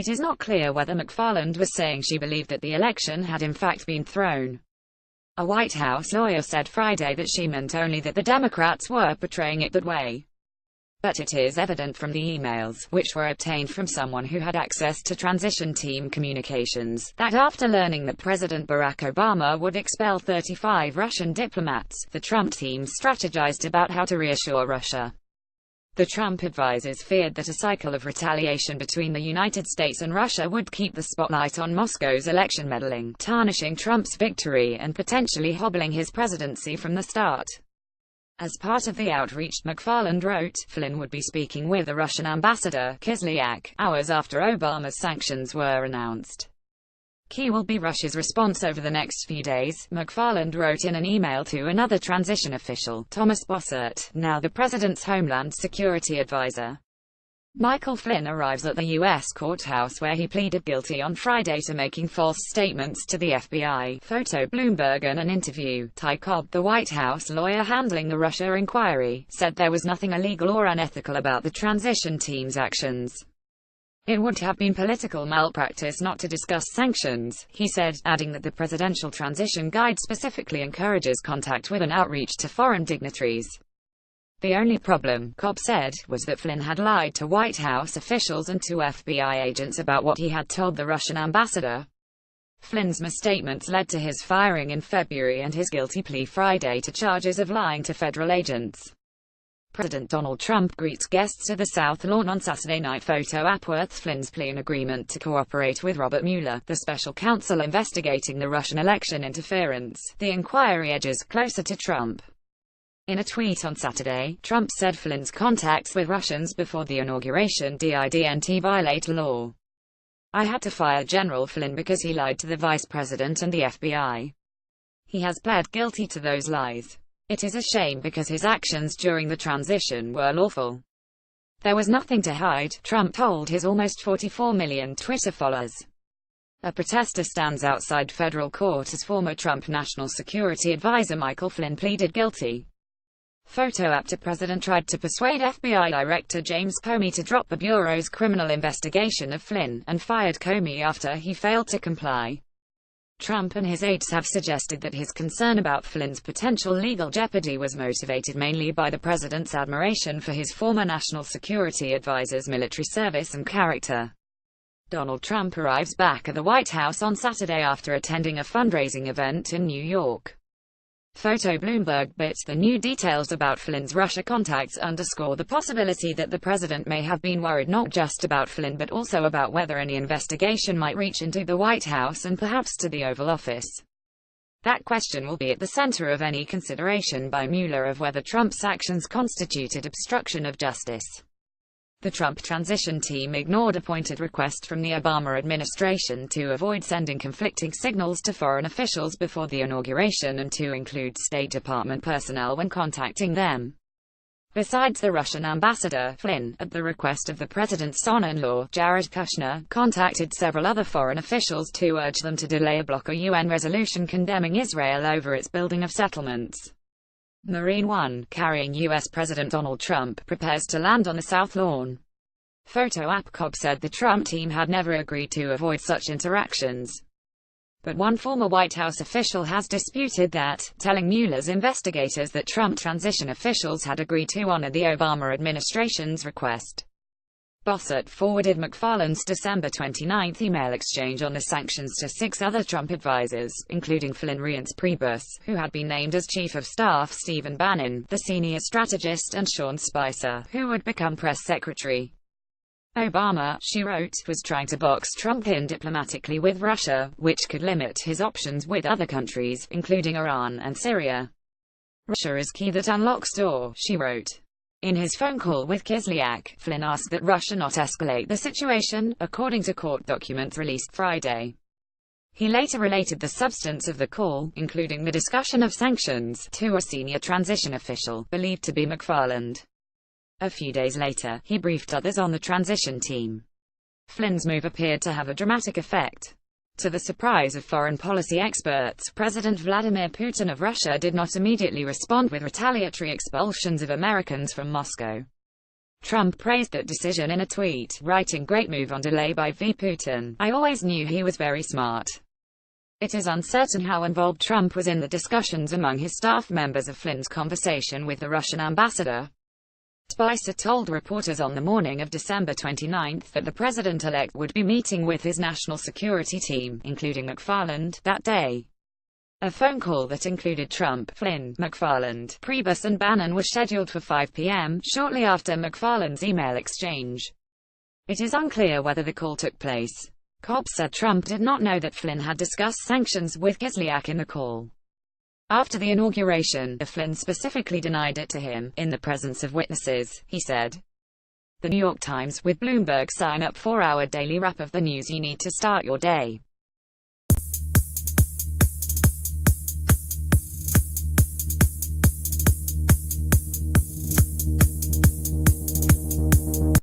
It is not clear whether McFarland was saying she believed that the election had in fact been thrown. A White House lawyer said Friday that she meant only that the Democrats were portraying it that way. But it is evident from the emails, which were obtained from someone who had access to transition team communications, that after learning that President Barack Obama would expel 35 Russian diplomats, the Trump team strategized about how to reassure Russia. The Trump advisors feared that a cycle of retaliation between the United States and Russia would keep the spotlight on Moscow's election meddling, tarnishing Trump's victory and potentially hobbling his presidency from the start. As part of the outreach, McFarland wrote, Flynn would be speaking with the Russian ambassador, Kislyak, hours after Obama's sanctions were announced. Key will be Russia's response over the next few days, McFarland wrote in an email to another transition official, Thomas Bossert, now the president's Homeland Security advisor. Michael Flynn arrives at the U.S. courthouse where he pleaded guilty on Friday to making false statements to the FBI, Photo Bloomberg and an interview. Ty Cobb, the White House lawyer handling the Russia inquiry, said there was nothing illegal or unethical about the transition team's actions. It would have been political malpractice not to discuss sanctions, he said, adding that the Presidential Transition Guide specifically encourages contact with and outreach to foreign dignitaries. The only problem, Cobb said, was that Flynn had lied to White House officials and to FBI agents about what he had told the Russian ambassador. Flynn's misstatements led to his firing in February and his guilty plea Friday to charges of lying to federal agents. President Donald Trump greets guests at the South Lawn on Saturday night. Photo Apworth Flynn's plea an agreement to cooperate with Robert Mueller, the special counsel investigating the Russian election interference. The inquiry edges closer to Trump. In a tweet on Saturday, Trump said Flynn's contacts with Russians before the inauguration didn't violate law. I had to fire General Flynn because he lied to the vice president and the FBI. He has pled guilty to those lies. It is a shame because his actions during the transition were lawful. There was nothing to hide, Trump told his almost 44 million Twitter followers. A protester stands outside federal court as former Trump National Security Advisor Michael Flynn pleaded guilty. Photo after President tried to persuade FBI Director James Comey to drop the Bureau's criminal investigation of Flynn, and fired Comey after he failed to comply. Trump and his aides have suggested that his concern about Flynn's potential legal jeopardy was motivated mainly by the president's admiration for his former national security advisor's military service and character. Donald Trump arrives back at the White House on Saturday after attending a fundraising event in New York. Photo Bloomberg bits the new details about Flynn's Russia contacts underscore the possibility that the president may have been worried not just about Flynn but also about whether any investigation might reach into the White House and perhaps to the Oval Office. That question will be at the center of any consideration by Mueller of whether Trump's actions constituted obstruction of justice. The Trump transition team ignored a pointed request from the Obama administration to avoid sending conflicting signals to foreign officials before the inauguration and to include State Department personnel when contacting them. Besides the Russian ambassador, Flynn, at the request of the president's son-in-law, Jared Kushner, contacted several other foreign officials to urge them to delay or block a UN resolution condemning Israel over its building of settlements. Marine One, carrying U.S. President Donald Trump, prepares to land on the South Lawn. Photo app Cobb said the Trump team had never agreed to avoid such interactions. But one former White House official has disputed that, telling Mueller's investigators that Trump transition officials had agreed to honor the Obama administration's request. Bossert forwarded McFarland's December 29 email exchange on the sanctions to 6 other Trump advisors, including Flynn Reince Priebus, who had been named as Chief of Staff, Stephen Bannon, the senior strategist, and Sean Spicer, who would become press secretary. Obama, she wrote, was trying to box Trump in diplomatically with Russia, which could limit his options with other countries, including Iran and Syria. Russia is key that unlocks door, she wrote. In his phone call with Kislyak, Flynn asked that Russia not escalate the situation, according to court documents released Friday. He later related the substance of the call, including the discussion of sanctions, to a senior transition official, believed to be McFarland. A few days later, he briefed others on the transition team. Flynn's move appeared to have a dramatic effect. To the surprise of foreign policy experts, President Vladimir Putin of Russia did not immediately respond with retaliatory expulsions of Americans from Moscow. Trump praised that decision in a tweet, writing, "Great move on delay by V. Putin. I always knew he was very smart." It is uncertain how involved Trump was in the discussions among his staff members of Flynn's conversation with the Russian ambassador. Spicer told reporters on the morning of December 29 that the president-elect would be meeting with his national security team, including McFarland, that day. A phone call that included Trump, Flynn, McFarland, Priebus and Bannon was scheduled for 5 p.m., shortly after McFarland's email exchange. It is unclear whether the call took place. Cobbs said Trump did not know that Flynn had discussed sanctions with Kislyak in the call. After the inauguration, Flynn specifically denied it to him, in the presence of witnesses, he said. The New York Times, with Bloomberg sign up 4-hour daily wrap of the news you need to start your day.